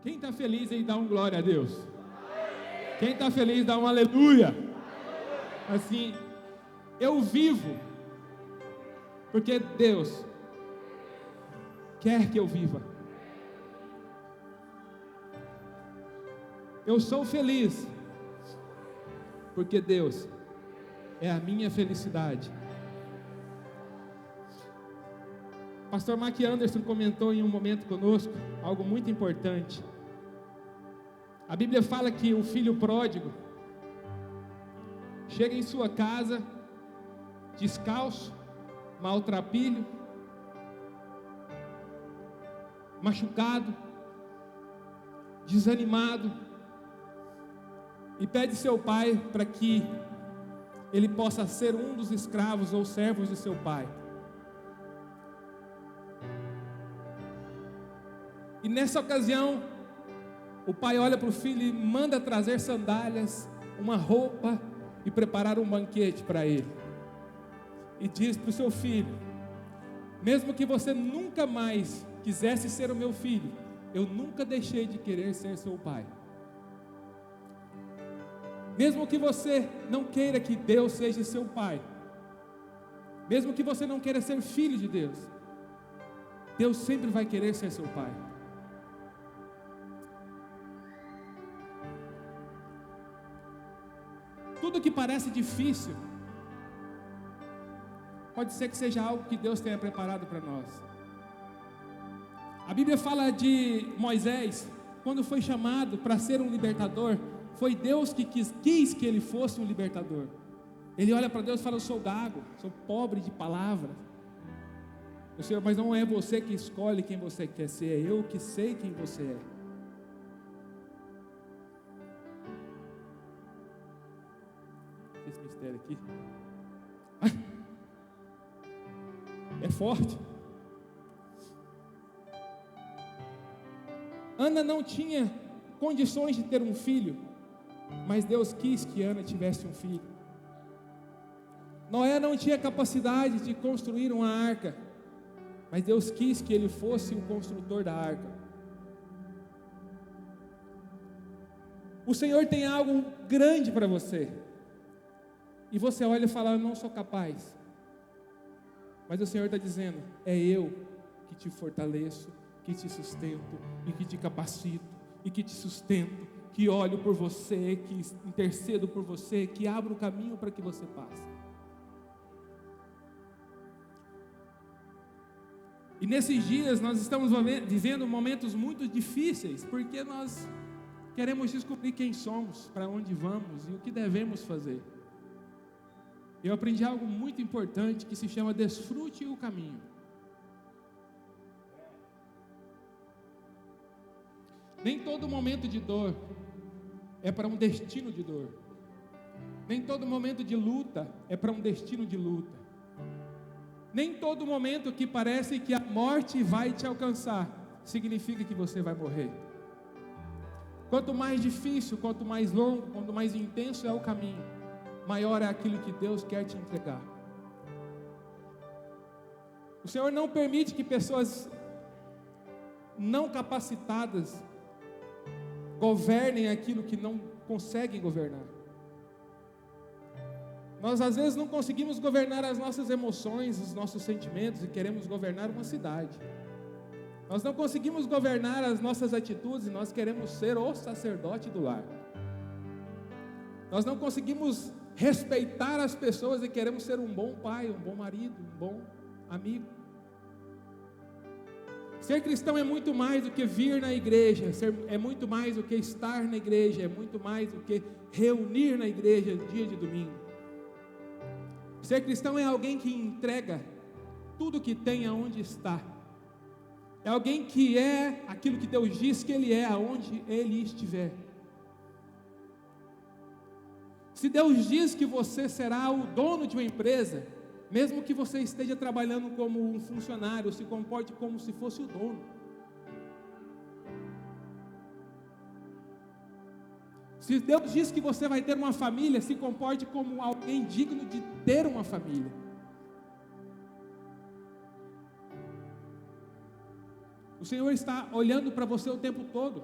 Quem está feliz aí, dá um glória a Deus. Quem está feliz, dá um aleluia. Assim, eu vivo porque Deus quer que eu viva. Eu sou feliz porque Deus é a minha felicidade. Pastor Mark Anderson comentou em um momento conosco algo muito importante. A Bíblia fala que o filho pródigo chega em sua casa descalço, maltrapilho, machucado, desanimado, e pede seu pai para que ele possa ser um dos escravos ou servos de seu pai. E nessa ocasião, o pai olha para o filho e manda trazer sandálias, uma roupa e preparar um banquete para ele. E diz para o seu filho: mesmo que você nunca mais quisesse ser o meu filho, eu nunca deixei de querer ser seu pai. Mesmo que você não queira que Deus seja seu pai, mesmo que você não queira ser filho de Deus, Deus sempre vai querer ser seu pai. Tudo que parece difícil, pode ser que seja algo que Deus tenha preparado para nós. A Bíblia fala de Moisés, quando foi chamado para ser um libertador, foi Deus que quis que ele fosse um libertador. Ele olha para Deus e fala: eu sou gago, sou pobre de palavras. O Senhor, mas não é você que escolhe quem você quer ser, é eu que sei quem você é. Esse mistério aqui é forte. Ana não tinha condições de ter um filho, mas Deus quis que Ana tivesse um filho. Noé não tinha capacidade de construir uma arca, mas Deus quis que ele fosse o construtor da arca. O Senhor tem algo grande para você, e você olha e fala: eu não sou capaz. Mas o Senhor está dizendo: é eu que te fortaleço, que te sustento, e que te capacito, e que te sustento, que olho por você, que intercedo por você, que abro o caminho para que você passe. E nesses dias nós estamos vivendo momentos muito difíceis, porque nós queremos descobrir quem somos, para onde vamos e o que devemos fazer. Eu aprendi algo muito importante que se chama desfrute o caminho. Nem todo momento de dor é para um destino de dor. Nem todo momento de luta é para um destino de luta. Nem todo momento que parece que a morte vai te alcançar significa que você vai morrer. Quanto mais difícil, quanto mais longo, quanto mais intenso é o caminho, maior é aquilo que Deus quer te entregar. O Senhor não permite que pessoas não capacitadas governem aquilo que não conseguem governar. Nós às vezes não conseguimos governar as nossas emoções, os nossos sentimentos, e queremos governar uma cidade. Nós não conseguimos governar as nossas atitudes, e nós queremos ser o sacerdote do lar. Nós não conseguimos respeitar as pessoas e queremos ser um bom pai, um bom marido, um bom amigo. Ser cristão é muito mais do que vir na igreja, é muito mais do que estar na igreja, é muito mais do que reunir na igreja dia de domingo. Ser cristão é alguém que entrega tudo que tem aonde está. É alguém que é aquilo que Deus diz que Ele é, aonde Ele estiver. Se Deus diz que você será o dono de uma empresa, mesmo que você esteja trabalhando como um funcionário, se comporte como se fosse o dono. Se Deus diz que você vai ter uma família, se comporte como alguém digno de ter uma família. O Senhor está olhando para você o tempo todo.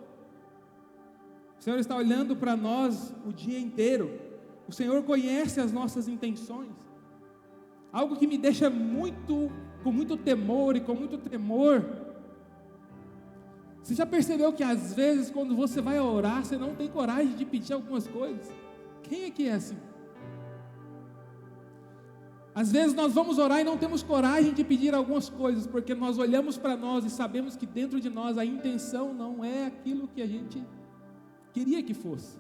O Senhor está olhando para nós o dia inteiro. O Senhor conhece as nossas intenções. Algo que me deixa com muito temor e com muito tremor. Você já percebeu que às vezes quando você vai orar, você não tem coragem de pedir algumas coisas? Quem é que é assim? Às vezes nós vamos orar e não temos coragem de pedir algumas coisas, porque nós olhamos para nós e sabemos que dentro de nós a intenção não é aquilo que a gente queria que fosse.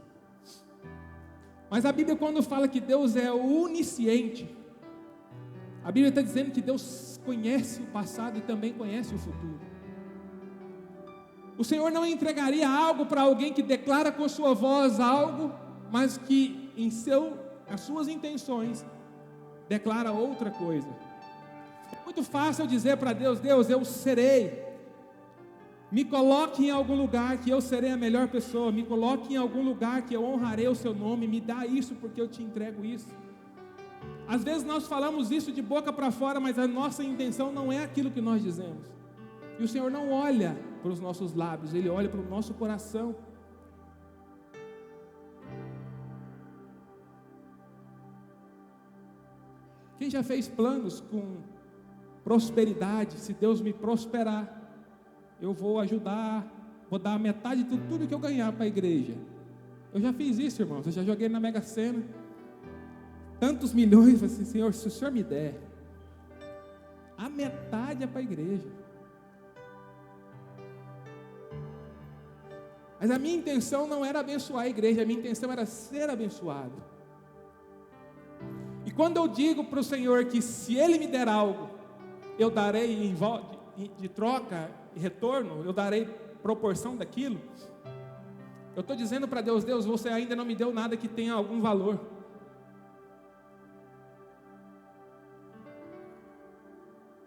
Mas a Bíblia, quando fala que Deus é onisciente, a Bíblia está dizendo que Deus conhece o passado e também conhece o futuro. O Senhor não entregaria algo para alguém que declara com sua voz algo, mas que as suas intenções declara outra coisa. É muito fácil dizer para Deus: Deus, eu serei. Me coloque em algum lugar que eu serei a melhor pessoa. Me coloque em algum lugar que eu honrarei o seu nome. Me dá isso porque eu te entrego isso. Às vezes nós falamos isso de boca para fora, mas a nossa intenção não é aquilo que nós dizemos. E o Senhor não olha para os nossos lábios, Ele olha para o nosso coração. Quem já fez planos com prosperidade? Se Deus me prosperar, eu vou ajudar, vou dar metade de tudo que eu ganhar para a igreja. Eu já fiz isso, irmãos. Eu já joguei na Mega Sena tantos milhões. Eu falei assim: Senhor, se o Senhor me der, a metade é para a igreja. Mas a minha intenção não era abençoar a igreja, a minha intenção era ser abençoado. E quando eu digo para o Senhor que se Ele me der algo, eu darei de troca e retorno, eu darei proporção daquilo, eu estou dizendo para Deus: Deus, você ainda não me deu nada que tenha algum valor.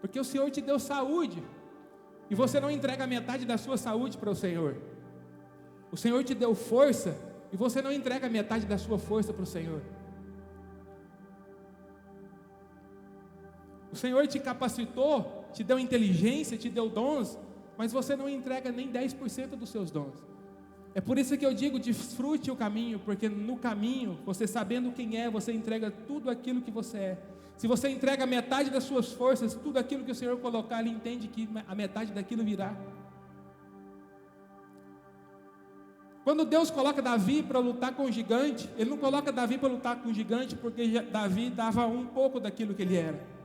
Porque o Senhor te deu saúde, e você não entrega metade da sua saúde para o Senhor. O Senhor te deu força, e você não entrega metade da sua força para o Senhor. O Senhor te capacitou, te deu inteligência, te deu dons, mas você não entrega nem 10% dos seus dons. É por isso que eu digo: desfrute o caminho, porque no caminho, você sabendo quem é, você entrega tudo aquilo que você é. Se você entrega metade das suas forças, tudo aquilo que o Senhor colocar, Ele entende que a metade daquilo virá. Quando Deus coloca Davi para lutar com o gigante, Ele não coloca Davi para lutar com o gigante porque Davi dava um pouco daquilo que ele era.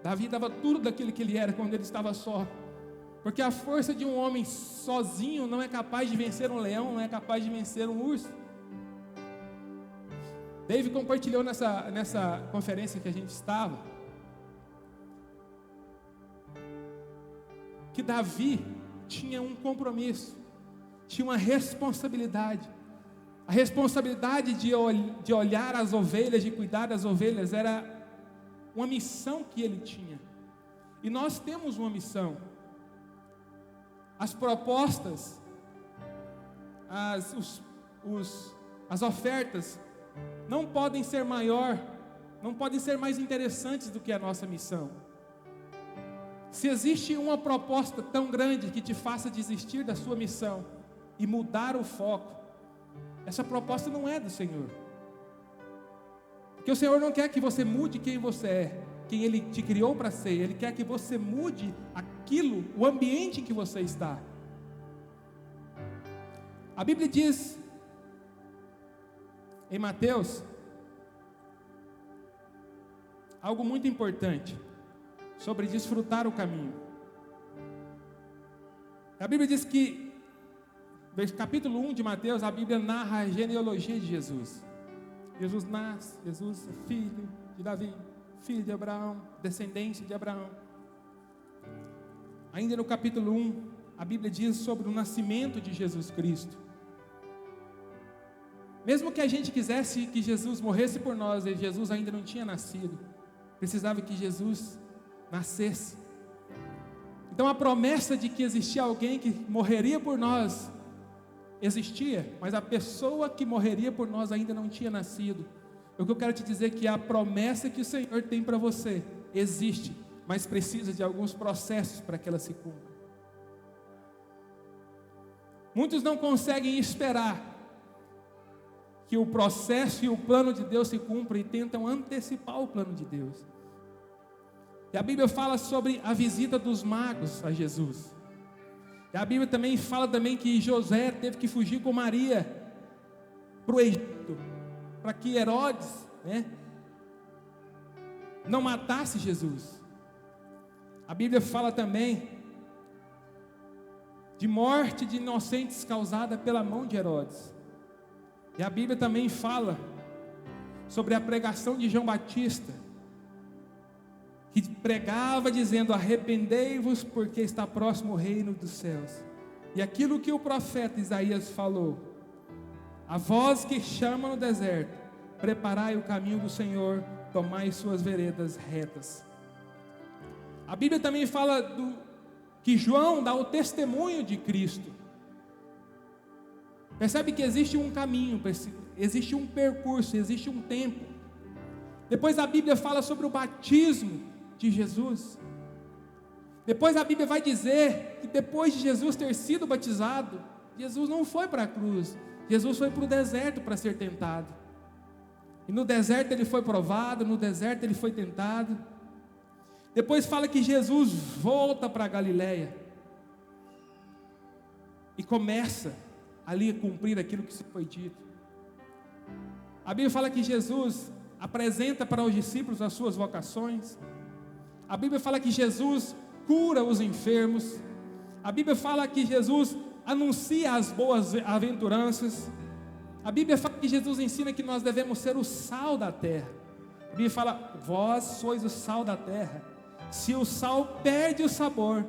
Davi dava tudo daquilo que ele era quando ele estava só. Porque a força de um homem sozinho não é capaz de vencer um leão, não é capaz de vencer um urso. David compartilhou nessa conferência que a gente estava, que Davi tinha um compromisso, tinha uma responsabilidade. A responsabilidade de olhar as ovelhas, de cuidar das ovelhas, era uma missão que ele tinha. E nós temos uma missão. As propostas, as ofertas não podem ser não podem ser mais interessantes do que a nossa missão. Se existe uma proposta tão grande que te faça desistir da sua missão e mudar o foco, essa proposta não é do Senhor. Porque o Senhor não quer que você mude quem você é, quem Ele te criou para ser. Ele quer que você mude o ambiente em que você está. A Bíblia diz em Mateus algo muito importante sobre desfrutar o caminho. A Bíblia diz que, no capítulo 1 de Mateus, a Bíblia narra a genealogia de Jesus. Jesus nasce, Jesus é filho de Davi, filho de Abraão, descendente de Abraão. Ainda no capítulo 1, a Bíblia diz sobre o nascimento de Jesus Cristo. Mesmo que a gente quisesse que Jesus morresse por nós, e Jesus ainda não tinha nascido, precisava que Jesus nascesse. Então a promessa de que existia alguém que morreria por nós existia, mas a pessoa que morreria por nós ainda não tinha nascido. O que eu quero te dizer é que a promessa que o Senhor tem para você existe, mas precisa de alguns processos para que ela se cumpra. Muitos não conseguem esperar que o processo e o plano de Deus se cumprem e tentam antecipar o plano de Deus. E a Bíblia fala sobre a visita dos magos a Jesus. E a Bíblia também fala que José teve que fugir com Maria para o Egito, para que Herodes, não matasse Jesus. A Bíblia fala também de morte de inocentes causada pela mão de Herodes. E a Bíblia também fala sobre a pregação de João Batista, que pregava dizendo: arrependei-vos, porque está próximo o reino dos céus. E aquilo que o profeta Isaías falou: a voz que chama no deserto, preparai o caminho do Senhor, tomai suas veredas retas. A Bíblia também fala que João dá o testemunho de Cristo. Percebe que existe um caminho, existe um percurso, existe um tempo. Depois a Bíblia fala sobre o batismo de Jesus. Depois a Bíblia vai dizer que depois de Jesus ter sido batizado, Jesus não foi para a cruz, Jesus foi para o deserto para ser tentado. E no deserto ele foi provado, no deserto ele foi tentado. Depois fala que Jesus volta para a Galileia e começa ali a cumprir aquilo que se foi dito. A Bíblia fala que Jesus apresenta para os discípulos as suas vocações. A Bíblia fala que Jesus cura os enfermos. A Bíblia fala que Jesus anuncia as boas aventuranças. A Bíblia fala que Jesus ensina que nós devemos ser o sal da terra. A Bíblia fala: vós sois o sal da terra. Se o sal perde o sabor,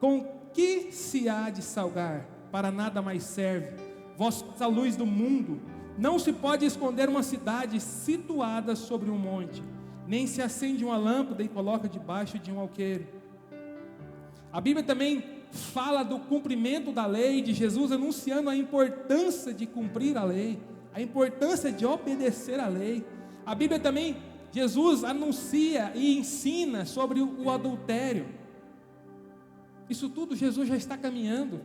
com que se há de salgar? Para nada mais serve. Vós sois a luz do mundo. Não se pode esconder uma cidade situada sobre um monte, nem se acende uma lâmpada e coloca debaixo de um alqueire. A Bíblia também fala do cumprimento da lei, de Jesus anunciando a importância de cumprir a lei, a importância de obedecer a lei. A Bíblia também, Jesus anuncia e ensina sobre o adultério. Isso tudo Jesus já está caminhando.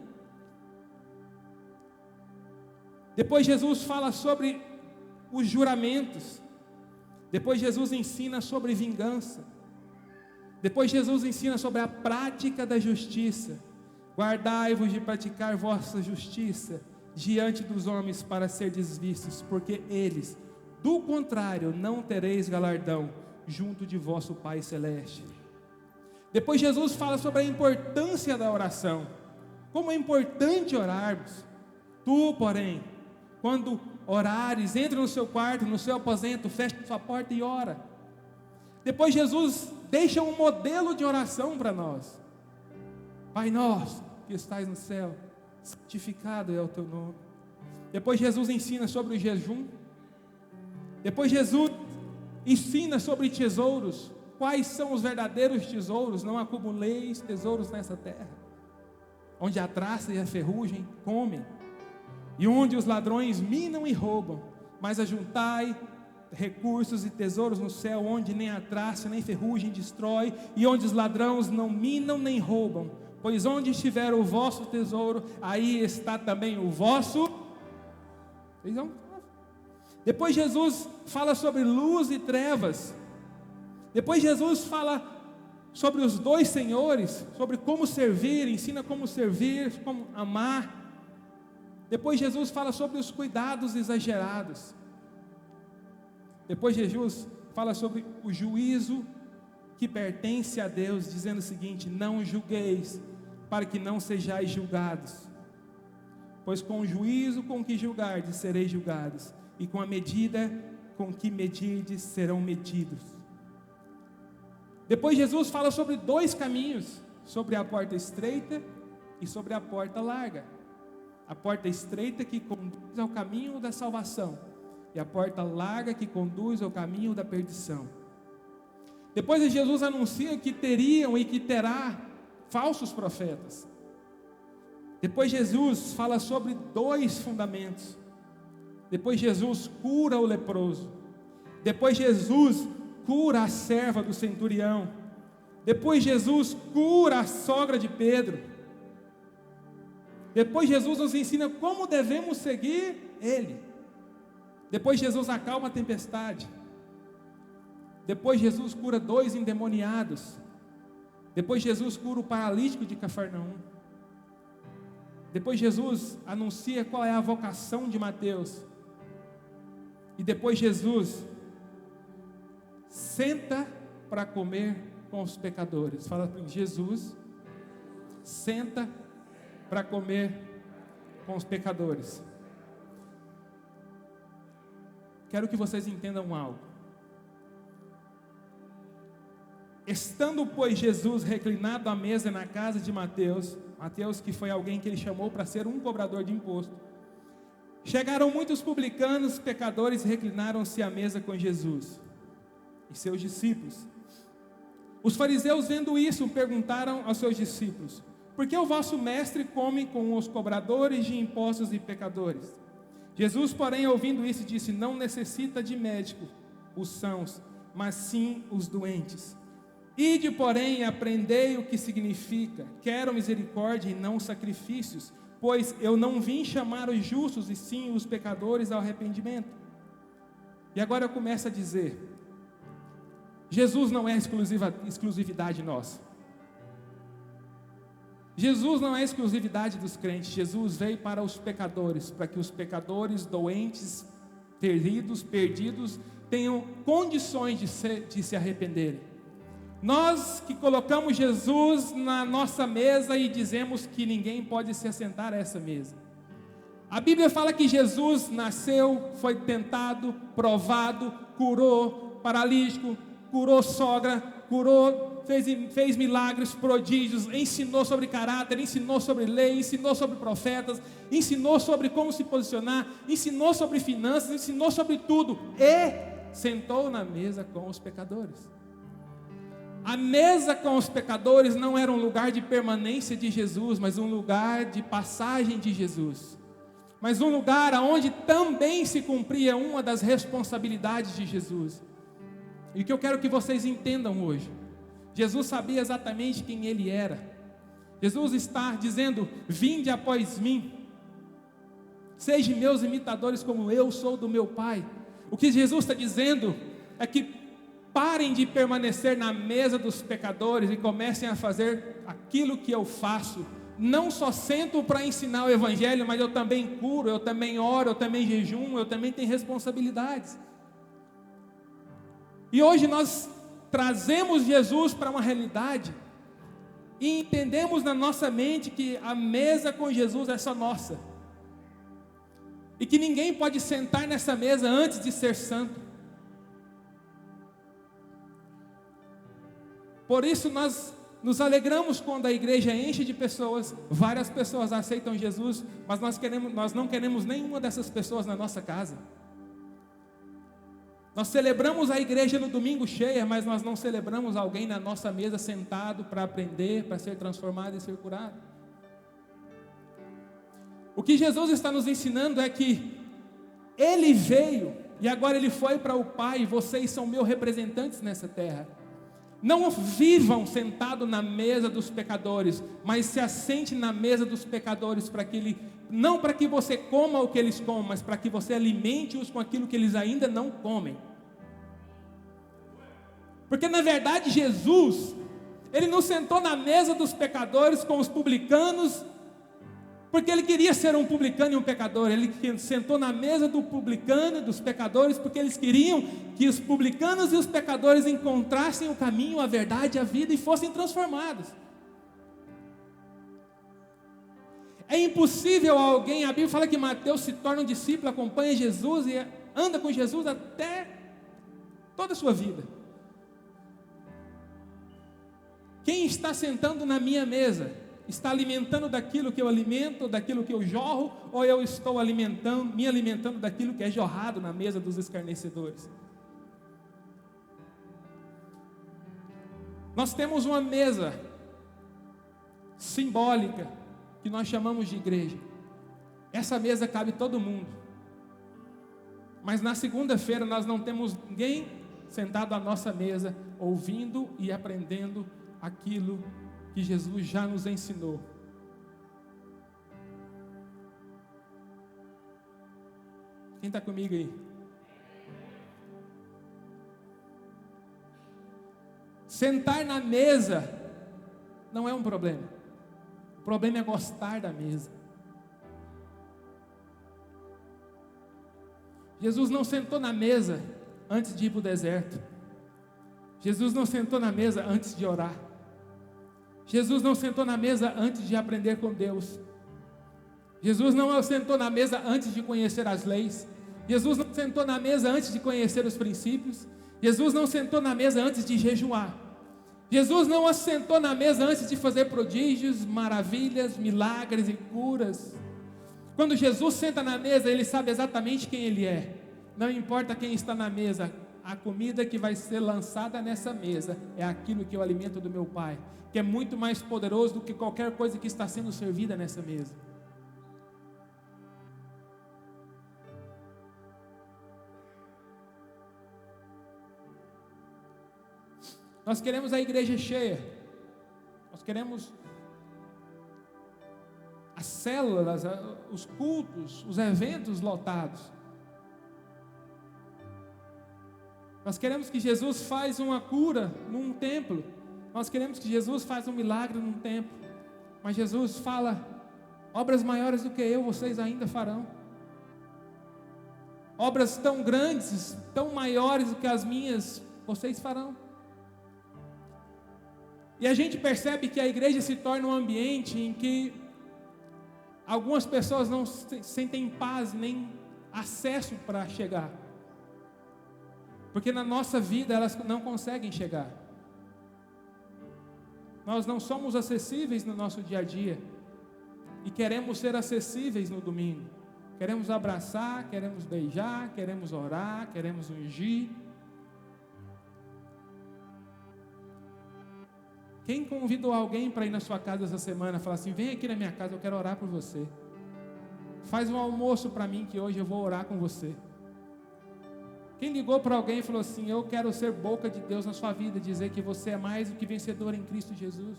Depois Jesus fala sobre os juramentos. Depois Jesus ensina sobre vingança. Depois Jesus ensina sobre a prática da justiça. Guardai-vos de praticar vossa justiça diante dos homens para serdes vistos, porque eles, do contrário, não tereis galardão junto de vosso Pai Celeste. Depois Jesus fala sobre a importância da oração. Como é importante orarmos. Tu, porém, quando orares, entra no seu quarto, no seu aposento, fecha sua porta e ora. Depois Jesus deixa um modelo de oração para nós. Pai nosso que estais no céu, santificado é o teu nome. Depois Jesus ensina sobre o jejum. Depois Jesus ensina sobre tesouros. Quais são os verdadeiros tesouros? Não acumuleis tesouros nessa terra, onde a traça e a ferrugem comem, e onde os ladrões minam e roubam, mas ajuntai recursos e tesouros no céu, onde nem a traça nem ferrugem destrói, e onde os ladrões não minam nem roubam, pois onde estiver o vosso tesouro, aí está também o vosso. Depois Jesus fala sobre luz e trevas. Depois Jesus fala sobre os dois senhores, sobre como servir, ensina como servir, como amar. Depois Jesus fala sobre os cuidados exagerados. Depois Jesus fala sobre o juízo que pertence a Deus, dizendo o seguinte: não julgueis, para que não sejais julgados, pois com o juízo com que julgardes sereis julgados, e com a medida com que medirdes serão medidos. Depois Jesus fala sobre dois caminhos, sobre a porta estreita e sobre a porta larga. A porta estreita que conduz ao caminho da salvação, e a porta larga que conduz ao caminho da perdição. Depois Jesus anuncia que teriam e que terá falsos profetas. Depois Jesus fala sobre dois fundamentos. Depois Jesus cura o leproso. Depois Jesus cura a serva do centurião. Depois Jesus cura a sogra de Pedro. Depois Jesus nos ensina como devemos seguir Ele. Depois Jesus acalma a tempestade. Depois Jesus cura 2 endemoniados. Depois Jesus cura o paralítico de Cafarnaum. Depois Jesus anuncia qual é a vocação de Mateus. E depois Jesus senta para comer com os pecadores. Fala para mim, Jesus senta para comer com os pecadores. Quero que vocês entendam algo. Estando, pois, Jesus reclinado à mesa na casa de Mateus, que foi alguém que ele chamou para ser um cobrador de imposto, chegaram muitos publicanos, pecadores, e reclinaram-se à mesa com Jesus e seus discípulos. Os fariseus, vendo isso, perguntaram aos seus discípulos: por que o vosso mestre come com os cobradores de impostos e pecadores? Jesus, porém, ouvindo isso, disse: não necessita de médico os sãos, mas sim os doentes. Ide, porém, e aprendei o que significa: quero misericórdia e não sacrifícios, pois eu não vim chamar os justos, e sim os pecadores ao arrependimento. E agora eu começo a dizer: Jesus não é exclusividade nossa. Jesus não é exclusividade dos crentes. Jesus veio para os pecadores, para que os pecadores, doentes, feridos, perdidos, tenham condições de se arrependerem. Nós que colocamos Jesus na nossa mesa e dizemos que ninguém pode se assentar a essa mesa. A Bíblia fala que Jesus nasceu, foi tentado, provado, curou paralítico, curou sogra, fez milagres, prodígios, ensinou sobre caráter, ensinou sobre lei, ensinou sobre profetas, ensinou sobre como se posicionar, ensinou sobre finanças, ensinou sobre tudo e sentou na mesa com os pecadores. A mesa com os pecadores não era um lugar de permanência de Jesus, mas um lugar de passagem de Jesus. Mas um lugar onde também se cumpria uma das responsabilidades de Jesus. E o que eu quero que vocês entendam hoje: Jesus sabia exatamente quem Ele era. Jesus está dizendo: vinde após mim, sejam meus imitadores como eu sou do meu Pai. O que Jesus está dizendo é que parem de permanecer na mesa dos pecadores e comecem a fazer aquilo que eu faço. Não só sento para ensinar o Evangelho, mas eu também curo, eu também oro, eu também jejuo, eu também tenho responsabilidades. E hoje nós trazemos Jesus para uma realidade e entendemos na nossa mente que a mesa com Jesus é só nossa. E que ninguém pode sentar nessa mesa antes de ser santo. Por isso nós nos alegramos quando a igreja enche de pessoas, várias pessoas aceitam Jesus, mas nós não queremos nenhuma dessas pessoas na nossa casa. Nós celebramos a igreja no domingo cheia, mas nós não celebramos alguém na nossa mesa sentado para aprender, para ser transformado e ser curado. O que Jesus está nos ensinando é que Ele veio e agora Ele foi para o Pai, e vocês são meus representantes nessa terra. Não vivam sentados na mesa dos pecadores, mas se assente na mesa dos pecadores, não para que você coma o que eles comem, mas para que você alimente-os com aquilo que eles ainda não comem. Porque na verdade Jesus, Ele não sentou na mesa dos pecadores com os publicanos, porque Ele queria ser um publicano e um pecador. Ele sentou na mesa do publicano e dos pecadores, porque eles queriam que os publicanos e os pecadores encontrassem o caminho, a verdade, a vida e fossem transformados. É impossível alguém, a Bíblia fala que Mateus se torna um discípulo, acompanha Jesus e anda com Jesus até toda a sua vida. Quem está sentando na minha mesa está alimentando daquilo que eu alimento, daquilo que eu jorro, ou eu estou me alimentando daquilo que é jorrado na mesa dos escarnecedores? Nós temos uma mesa simbólica que nós chamamos de igreja. Essa mesa cabe todo mundo. Mas na segunda-feira nós não temos ninguém sentado à nossa mesa, ouvindo e aprendendo aquilo que Jesus já nos ensinou. Quem está comigo aí? Sentar na mesa não é um problema. O problema é gostar da mesa. Jesus não sentou na mesa antes de ir para o deserto. Jesus não sentou na mesa antes de orar. Jesus não sentou na mesa antes de aprender com Deus. Jesus não sentou na mesa antes de conhecer as leis. Jesus não sentou na mesa antes de conhecer os princípios. Jesus não sentou na mesa antes de jejuar. Jesus não assentou na mesa antes de fazer prodígios, maravilhas, milagres e curas. Quando Jesus senta na mesa, Ele sabe exatamente quem Ele é. Não importa quem está na mesa, a comida que vai ser lançada nessa mesa é aquilo que é o alimento do meu Pai, que é muito mais poderoso do que qualquer coisa que está sendo servida nessa mesa. Nós queremos a igreja cheia, nós queremos as células, os cultos, os eventos lotados. Nós queremos que Jesus faça uma cura num templo, nós queremos que Jesus faça um milagre num templo, mas Jesus fala: obras maiores do que eu, vocês ainda farão. Obras tão grandes, tão maiores do que as minhas, vocês farão. E a gente percebe que a igreja se torna um ambiente em que algumas pessoas não sentem paz nem acesso para chegar, porque na nossa vida elas não conseguem chegar. Nós não somos acessíveis no nosso dia a dia e queremos ser acessíveis no domingo. Queremos abraçar, queremos beijar, queremos orar, queremos ungir. Quem convidou alguém para ir na sua casa essa semana? Fala assim: vem aqui na minha casa, eu quero orar por você. Faz um almoço para mim que hoje eu vou orar com você. Quem ligou para alguém e falou assim: eu quero ser boca de Deus na sua vida, dizer que você é mais do que vencedor em Cristo Jesus.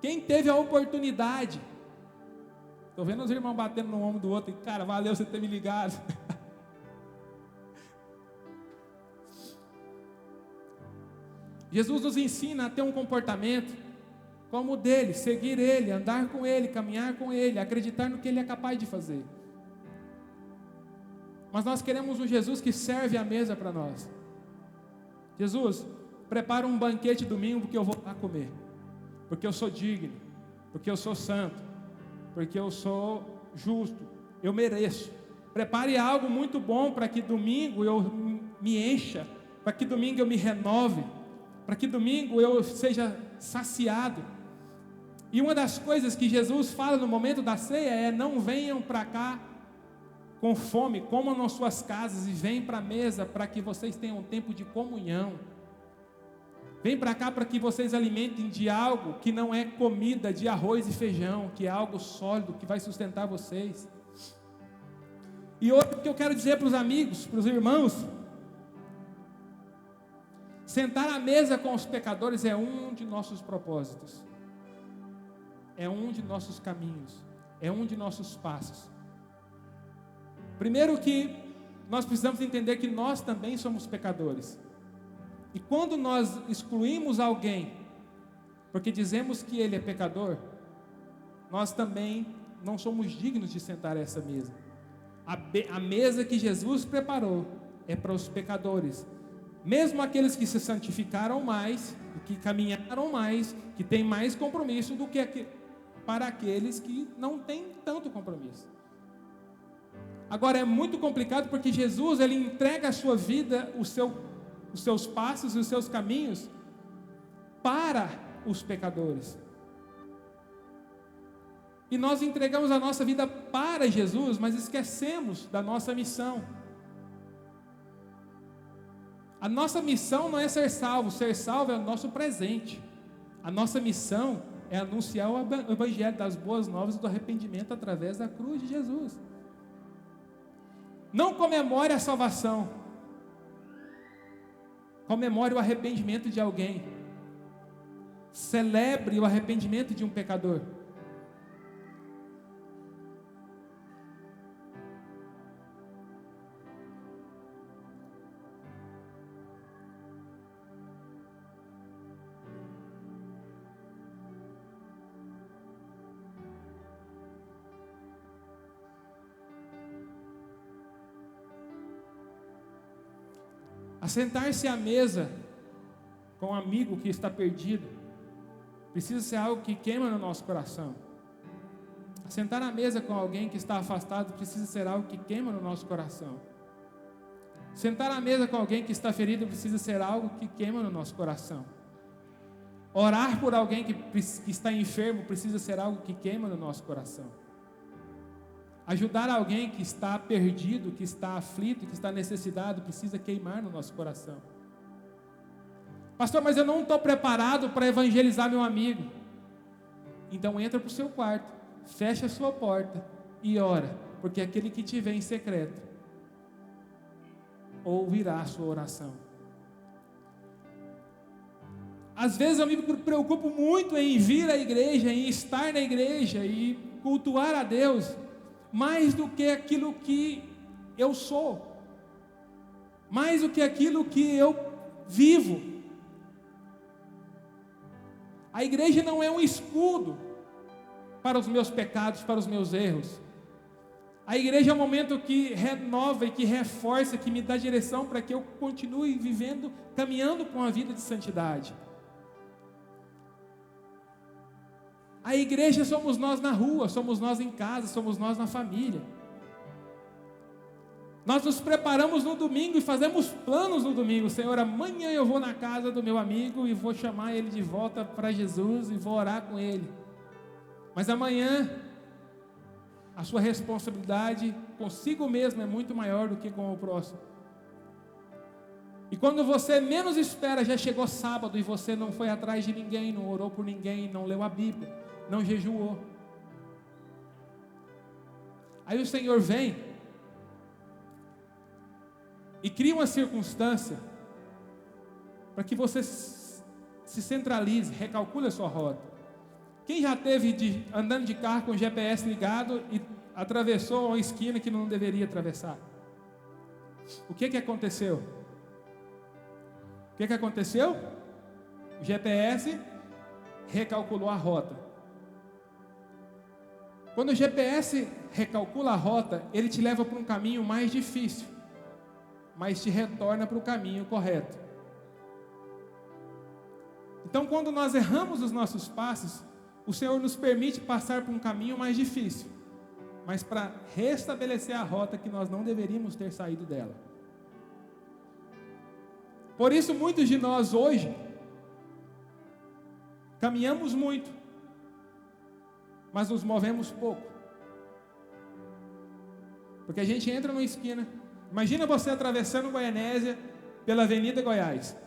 Quem teve a oportunidade? Estou vendo os irmãos batendo no ombro do outro e, cara, valeu você ter me ligado. Jesus nos ensina a ter um comportamento como o dele, seguir ele, andar com ele, caminhar com ele, acreditar no que ele é capaz de fazer. Mas nós queremos um Jesus que serve a mesa para nós. Jesus, prepara um banquete domingo porque eu vou lá comer, porque eu sou digno, porque eu sou santo, porque eu sou justo, eu mereço. Prepare algo muito bom para que domingo eu me encha, para que domingo eu me renove, para que domingo eu seja saciado. E uma das coisas que Jesus fala no momento da ceia é: não venham para cá com fome, comam nas suas casas e venham para a mesa para que vocês tenham um tempo de comunhão. Vem para cá para que vocês alimentem de algo que não é comida de arroz e feijão, que é algo sólido, que vai sustentar vocês. E outro que eu quero dizer para os amigos, para os irmãos: sentar à mesa com os pecadores é um de nossos propósitos, é um de nossos caminhos, é um de nossos passos. Primeiro que nós precisamos entender que nós também somos pecadores. E quando nós excluímos alguém, porque dizemos que ele é pecador, nós também não somos dignos de sentar a essa mesa. A mesa que Jesus preparou é para os pecadores. Mesmo aqueles que se santificaram mais, que caminharam mais, que têm mais compromisso do que para aqueles que não têm tanto compromisso. Agora é muito complicado porque Jesus, ele entrega a sua vida, os seus passos e os seus caminhos para os pecadores. E nós entregamos a nossa vida para Jesus, mas esquecemos da nossa missão. A nossa missão não é ser salvo é o nosso presente. A nossa missão é anunciar o evangelho das boas novas do arrependimento através da cruz de Jesus. Não comemore a salvação, comemore o arrependimento de alguém. Celebre o arrependimento de um pecador. Assentar-se à mesa com um amigo que está perdido precisa ser algo que queima no nosso coração. Assentar à mesa com alguém que está afastado precisa ser algo que queima no nosso coração. Sentar à mesa com alguém que está ferido precisa ser algo que queima no nosso coração. Orar por alguém que está enfermo precisa ser algo que queima no nosso coração. Ajudar alguém que está perdido, que está aflito, que está necessitado, precisa queimar no nosso coração. Pastor, mas eu não estou preparado para evangelizar meu amigo. Então entra para o seu quarto, fecha a sua porta e ora, porque aquele que te vê em secreto ouvirá a sua oração. Às vezes eu me preocupo muito em vir à igreja, em estar na igreja e cultuar a Deus, mais do que aquilo que eu sou, mais do que aquilo que eu vivo. A igreja não é um escudo para os meus pecados, para os meus erros. A igreja é um momento que renova e que reforça, que me dá direção para que eu continue vivendo, caminhando com uma vida de santidade. A igreja somos nós na rua, somos nós em casa, somos nós na família. Nós nos preparamos no domingo e fazemos planos no domingo. Senhor, amanhã eu vou na casa do meu amigo e vou chamar ele de volta para Jesus e vou orar com ele. Mas amanhã, a sua responsabilidade consigo mesmo é muito maior do que com o próximo. E quando você menos espera, já chegou sábado e você não foi atrás de ninguém, não orou por ninguém, não leu a Bíblia, não jejuou. Aí o Senhor vem e cria uma circunstância para que você se centralize, recalcule a sua rota. Quem já esteve andando de carro com o GPS ligado e atravessou uma esquina que não deveria atravessar? O que aconteceu? O que aconteceu? O GPS recalculou a rota. Quando o GPS recalcula a rota, ele te leva para um caminho mais difícil, mas te retorna para o caminho correto. Então, quando nós erramos os nossos passos, o Senhor nos permite passar por um caminho mais difícil, mas para restabelecer a rota que nós não deveríamos ter saído dela. Por isso, muitos de nós hoje caminhamos muito, mas nos movemos pouco. Porque a gente entra numa esquina. Imagina você atravessando Goianésia pela Avenida Goiás.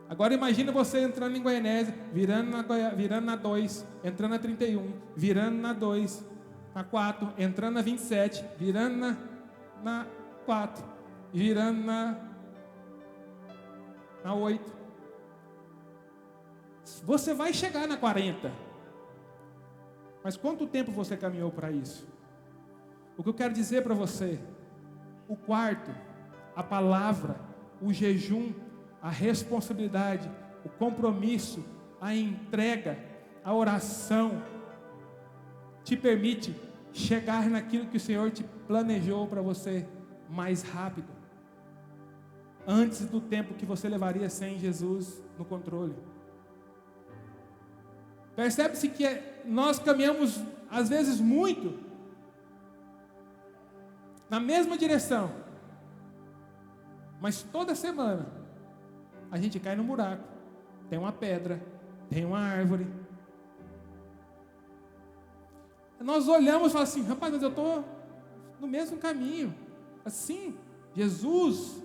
Agora imagina você entrando em Goianésia, virando na 2, entrando na 31, virando na 2, na 4, entrando na 27, virando na 4, virando na 8. Você vai chegar na 40. Mas quanto tempo você caminhou para isso? O que eu quero dizer para você, o quarto, a palavra, o jejum, a responsabilidade, o compromisso, a entrega, a oração, te permite chegar naquilo que o Senhor te planejou para você mais rápido, antes do tempo que você levaria sem Jesus no controle. Percebe-se que nós caminhamos, às vezes, muito na mesma direção, mas toda semana a gente cai no buraco. Tem uma pedra, tem uma árvore. Nós olhamos e falamos assim: rapaz, mas eu estou no mesmo caminho. Assim, Jesus,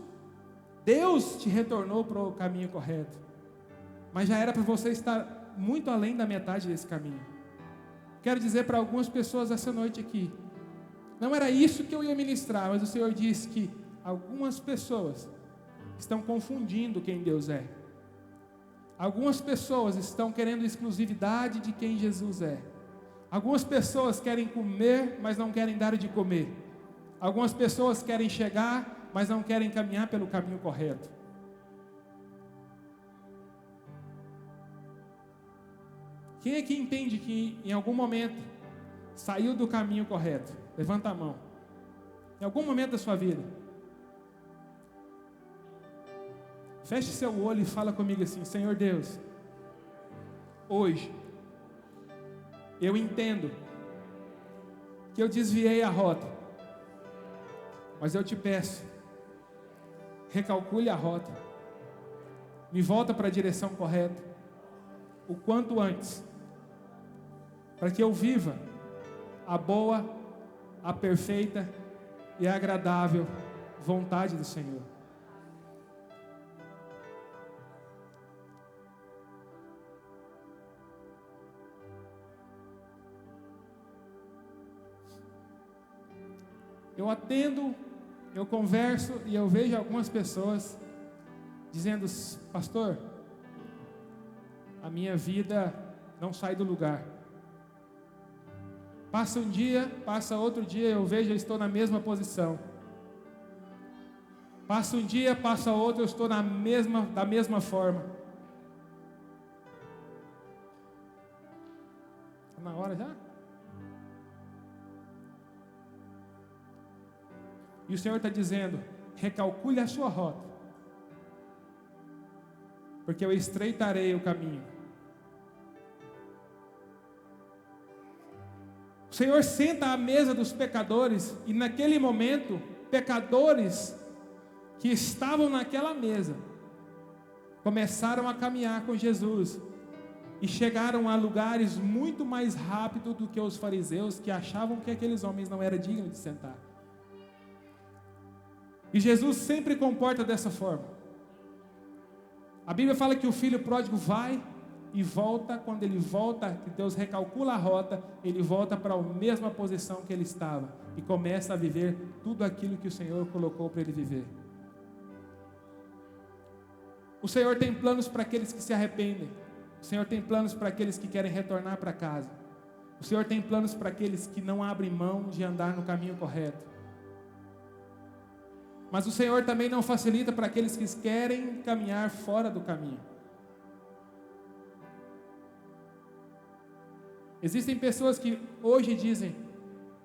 Deus te retornou para o caminho correto, mas já era para você estar muito além da metade desse caminho. Quero dizer para algumas pessoas essa noite aqui, não era isso que eu ia ministrar, mas o Senhor disse que algumas pessoas estão confundindo quem Deus é. Algumas pessoas estão querendo exclusividade de quem Jesus é. Algumas pessoas querem comer, mas não querem dar de comer. Algumas pessoas querem chegar, mas não querem caminhar pelo caminho correto. Quem é que entende que em algum momento saiu do caminho correto? Levanta a mão. Em algum momento da sua vida. Feche seu olho e fala comigo assim: Senhor Deus, hoje eu entendo que eu desviei a rota, mas eu te peço, recalcule a rota, me volta para a direção correta, o quanto antes, para que eu viva a boa, a perfeita e a agradável vontade do Senhor. Eu atendo, eu converso e eu vejo algumas pessoas dizendo: pastor, a minha vida não sai do lugar. Passa um dia, passa outro dia, eu vejo, eu estou na mesma posição. Passa um dia, passa outro, eu estou da mesma forma. Está na hora já? E o Senhor está dizendo: recalcule a sua rota, porque eu estreitarei o caminho. O Senhor senta à mesa dos pecadores, e naquele momento, pecadores que estavam naquela mesa começaram a caminhar com Jesus e chegaram a lugares muito mais rápido do que os fariseus, que achavam que aqueles homens não eram dignos de sentar. E Jesus sempre comporta dessa forma. A Bíblia fala que o filho pródigo vai e volta. Quando ele volta, que Deus recalcula a rota, ele volta para a mesma posição que ele estava e começa a viver tudo aquilo que o Senhor colocou para ele viver. O Senhor tem planos para aqueles que se arrependem. O Senhor tem planos para aqueles que querem retornar para casa. O Senhor tem planos para aqueles que não abrem mão de andar no caminho correto. Mas o Senhor também não facilita para aqueles que querem caminhar fora do caminho. Existem pessoas que hoje dizem: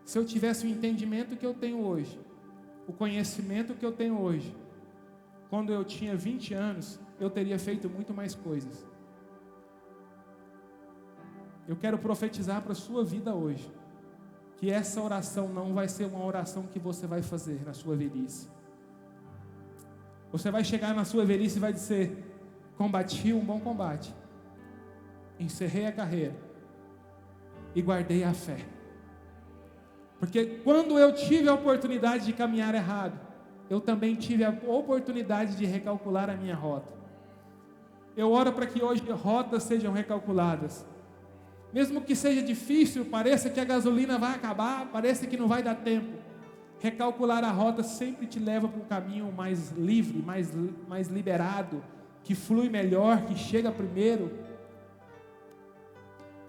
se eu tivesse o entendimento que eu tenho hoje, o conhecimento que eu tenho hoje, quando eu tinha 20 anos, eu teria feito muito mais coisas. Eu quero profetizar para a sua vida hoje, que essa oração não vai ser uma oração que você vai fazer na sua velhice. Você vai chegar na sua velhice e vai dizer: combati um bom combate, encerrei a carreira e guardei a fé. Porque quando eu tive a oportunidade de caminhar errado, eu também tive a oportunidade de recalcular a minha rota. Eu oro para que hoje rotas sejam recalculadas. Mesmo que seja difícil, pareça que a gasolina vai acabar, pareça que não vai dar tempo. Recalcular a rota sempre te leva para um caminho mais livre, mais liberado, que flui melhor, que chega primeiro.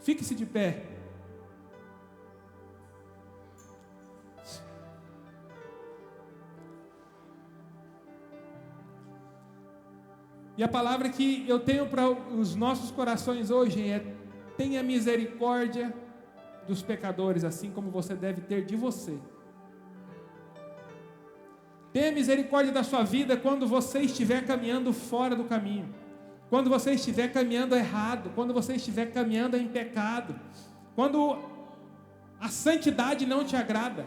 Fique-se de pé. E a palavra que eu tenho para os nossos corações hoje é: tenha misericórdia dos pecadores, assim como você deve ter de você. Tenha misericórdia da sua vida quando você estiver caminhando fora do caminho, quando você estiver caminhando errado, quando você estiver caminhando em pecado, quando a santidade não te agrada,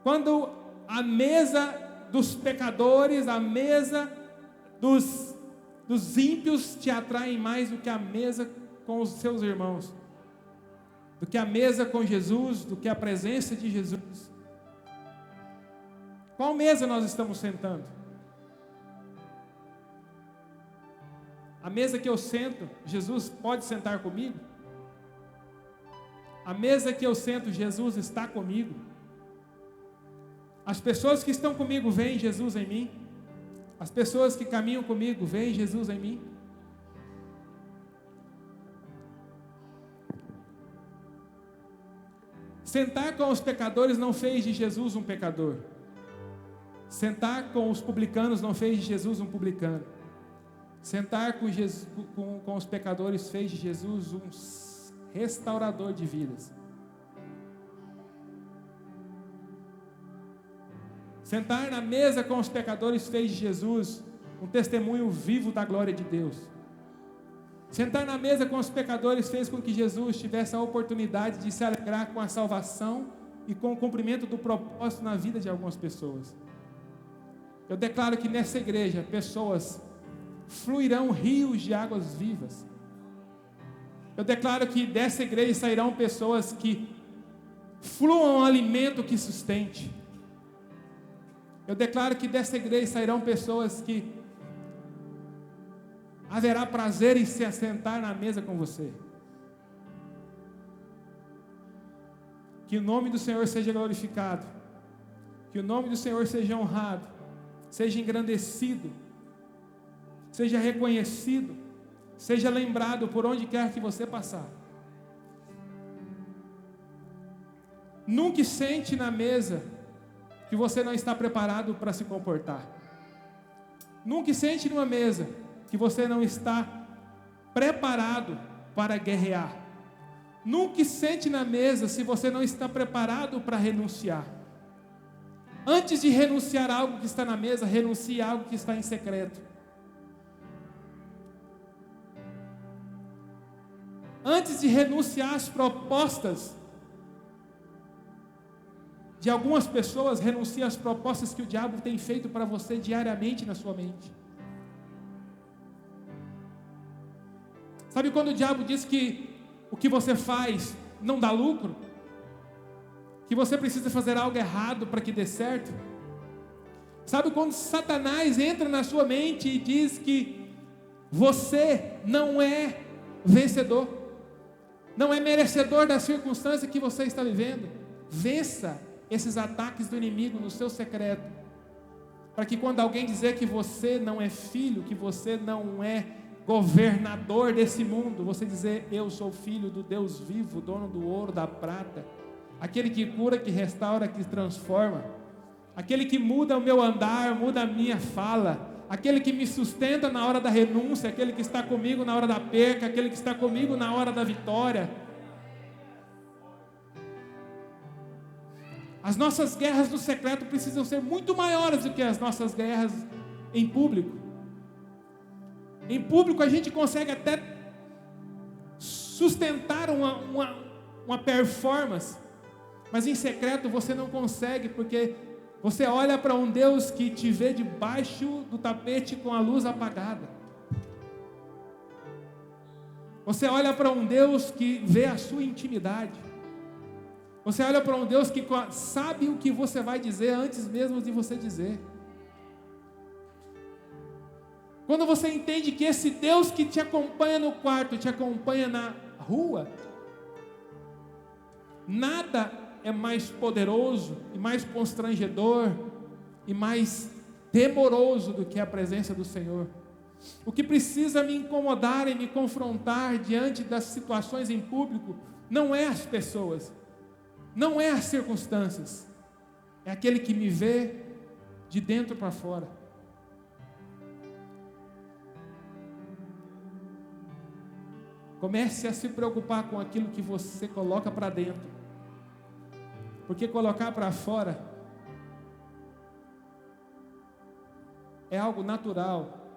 quando a mesa dos pecadores, a mesa dos ímpios te atrai mais do que a mesa com os seus irmãos, do que a mesa com Jesus, do que a presença de Jesus. Qual mesa nós estamos sentando? A mesa que eu sento, Jesus pode sentar comigo? A mesa que eu sento, Jesus está comigo? As pessoas que estão comigo veem Jesus em mim? As pessoas que caminham comigo veem Jesus em mim? Sentar com os pecadores não fez de Jesus um pecador. Sentar com os publicanos não fez de Jesus um publicano. Sentar com os pecadores fez de Jesus um restaurador de vidas. Sentar na mesa com os pecadores fez de Jesus um testemunho vivo da glória de Deus. Sentar na mesa com os pecadores fez com que Jesus tivesse a oportunidade de se alegrar com a salvação e com o cumprimento do propósito na vida de algumas pessoas. Eu declaro que nessa igreja, pessoas fluirão rios de águas vivas. Eu declaro que dessa igreja sairão pessoas que fluam um alimento que sustente. Eu declaro que dessa igreja sairão pessoas que haverá prazer em se assentar na mesa com você. Que o nome do Senhor seja glorificado, que o nome do Senhor seja honrado, seja engrandecido, seja reconhecido, seja lembrado por onde quer que você passar. Nunca sente na mesa que você não está preparado para se comportar. Nunca sente numa mesa que você não está preparado para guerrear. Nunca sente na mesa se você não está preparado para renunciar. Antes de renunciar a algo que está na mesa, renuncie a algo que está em secreto. Antes de renunciar às propostas de algumas pessoas, renuncie às propostas que o diabo tem feito para você diariamente na sua mente. Sabe quando o diabo diz que o que você faz não dá lucro? Que você precisa fazer algo errado para que dê certo? Sabe quando Satanás entra na sua mente e diz que você não é vencedor, não é merecedor da circunstância que você está vivendo? Vença esses ataques do inimigo no seu secreto, para que quando alguém dizer que você não é filho, que você não é governador desse mundo, você dizer: eu sou filho do Deus vivo, dono do ouro, da prata, aquele que cura, que restaura, que transforma, aquele que muda o meu andar, muda a minha fala, aquele que me sustenta na hora da renúncia, aquele que está comigo na hora da perca, aquele que está comigo na hora da vitória. As nossas guerras no secreto precisam ser muito maiores do que as nossas guerras em público. Em público a gente consegue até sustentar uma performance, mas em secreto você não consegue, porque você olha para um Deus que te vê debaixo do tapete com a luz apagada. Você olha para um Deus que vê a sua intimidade. Você olha para um Deus que sabe o que você vai dizer antes mesmo de você dizer. Quando você entende que esse Deus que te acompanha no quarto, te acompanha na rua, nada é mais poderoso e mais constrangedor e mais temoroso do que a presença do Senhor. O que precisa me incomodar e me confrontar diante das situações em público não é as pessoas, não é as circunstâncias, é aquele que me vê de dentro para fora. Comece a se preocupar com aquilo que você coloca para dentro, porque colocar para fora é algo natural.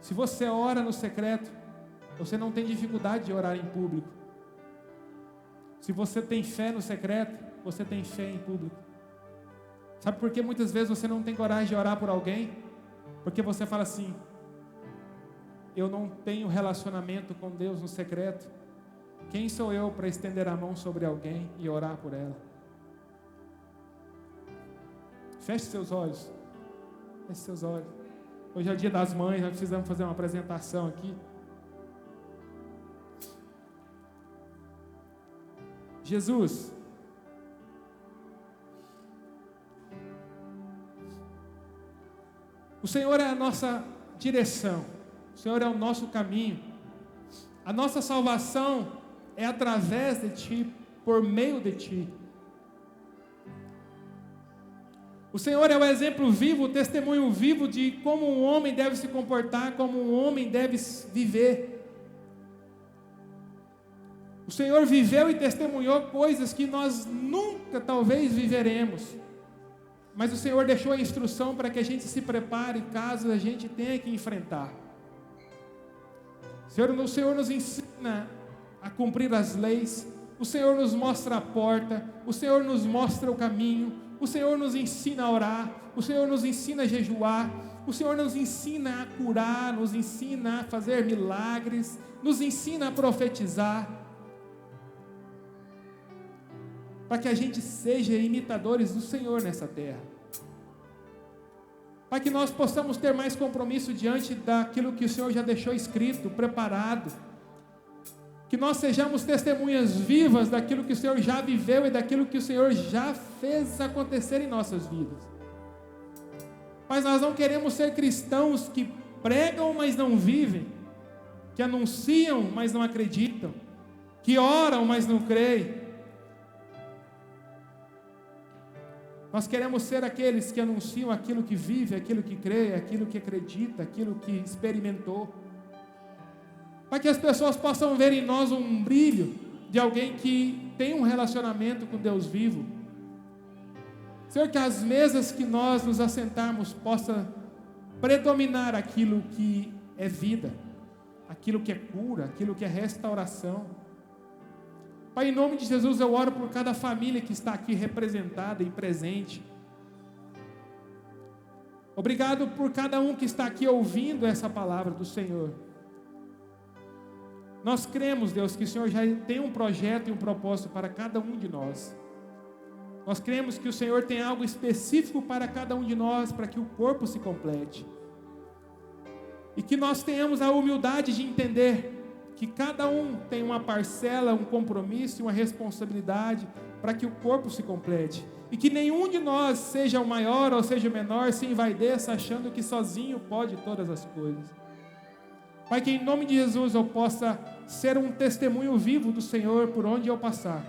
Se você ora no secreto, você não tem dificuldade de orar em público. Se você tem fé no secreto, você tem fé em público. Sabe por que muitas vezes você não tem coragem de orar por alguém? Porque você fala assim: eu não tenho relacionamento com Deus no secreto. Quem sou eu para estender a mão sobre alguém e orar por ela? Feche seus olhos. Feche seus olhos. Hoje é o dia das mães, nós precisamos fazer uma apresentação aqui. Jesus, o Senhor é a nossa direção, o Senhor é o nosso caminho, a nossa salvação é através de Ti, por meio de Ti. O Senhor é o exemplo vivo, o testemunho vivo de como um homem deve se comportar, como um homem deve viver. O Senhor viveu e testemunhou coisas que nós nunca talvez viveremos. mas o Senhor deixou a instrução para que a gente se prepare caso a gente tenha que enfrentar. O Senhor nos ensina a cumprir as leis, o Senhor nos mostra a porta, o Senhor nos mostra o caminho, o Senhor nos ensina a orar, o Senhor nos ensina a jejuar, o Senhor nos ensina a curar, nos ensina a fazer milagres, nos ensina a profetizar, para que a gente seja imitadores do Senhor nessa terra, para que nós possamos ter mais compromisso diante daquilo que o Senhor já deixou escrito, preparado, que nós sejamos testemunhas vivas daquilo que o Senhor já viveu e daquilo que o Senhor já fez acontecer em nossas vidas. Mas nós não queremos ser cristãos que pregam, mas não vivem, que anunciam, mas não acreditam, que oram, mas não creem. Nós queremos ser aqueles que anunciam aquilo que vive, aquilo que crê, aquilo que acredita, aquilo que experimentou, para que as pessoas possam ver em nós um brilho de alguém que tem um relacionamento com Deus vivo. Senhor, que as mesas que nós nos assentarmos possa predominar aquilo que é vida, aquilo que é cura, aquilo que é restauração. Pai, em nome de Jesus, eu oro por cada família que está aqui representada e presente. Obrigado por cada um que está aqui ouvindo essa palavra do Senhor. Nós cremos, Deus, que o Senhor já tem um projeto e um propósito para cada um de nós. Nós cremos que o Senhor tem algo específico para cada um de nós, para que o corpo se complete. E que nós tenhamos a humildade de entender que cada um tem uma parcela, um compromisso e uma responsabilidade para que o corpo se complete. E que nenhum de nós, seja o maior ou seja o menor, se envaideça achando que sozinho pode todas as coisas. Pai, que em nome de Jesus eu possa ser um testemunho vivo do Senhor por onde eu passar.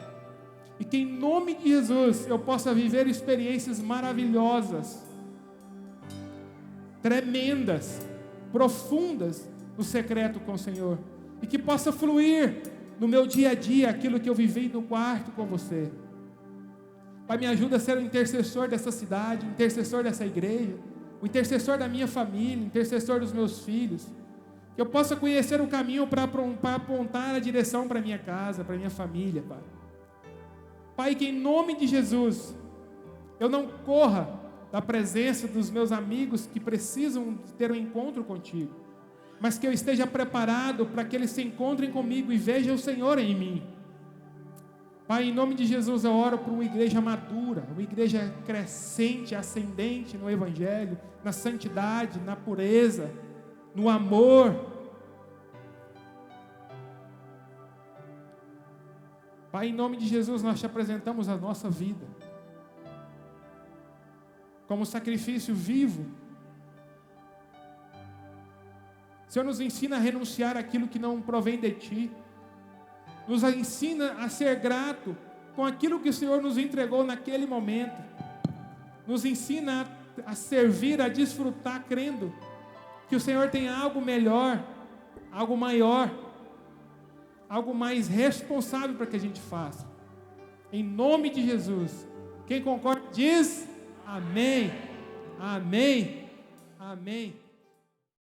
E que em nome de Jesus eu possa viver experiências maravilhosas, tremendas, profundas no secreto com o Senhor. E que possa fluir no meu dia a dia aquilo que eu vivi no quarto com você. Pai, me ajuda a ser o intercessor dessa cidade, intercessor dessa igreja, o intercessor da minha família, intercessor dos meus filhos. Que eu possa conhecer o caminho para apontar a direção para minha casa, para minha família, Pai. Pai, que em nome de Jesus, eu não corra da presença dos meus amigos que precisam ter um encontro contigo, mas que eu esteja preparado para que eles se encontrem comigo e vejam o Senhor em mim. Pai, em nome de Jesus, eu oro por uma igreja madura, uma igreja crescente, ascendente no Evangelho, na santidade, na pureza, no amor. Pai, em nome de Jesus, nós te apresentamos a nossa vida como sacrifício vivo. O Senhor nos ensina a renunciar àquilo que não provém de Ti. Nos ensina a ser grato com aquilo que o Senhor nos entregou naquele momento. Nos ensina a servir, a desfrutar, crendo que o Senhor tem algo melhor, algo maior, algo mais responsável para que a gente faça. Em nome de Jesus. Quem concorda diz amém, amém, amém.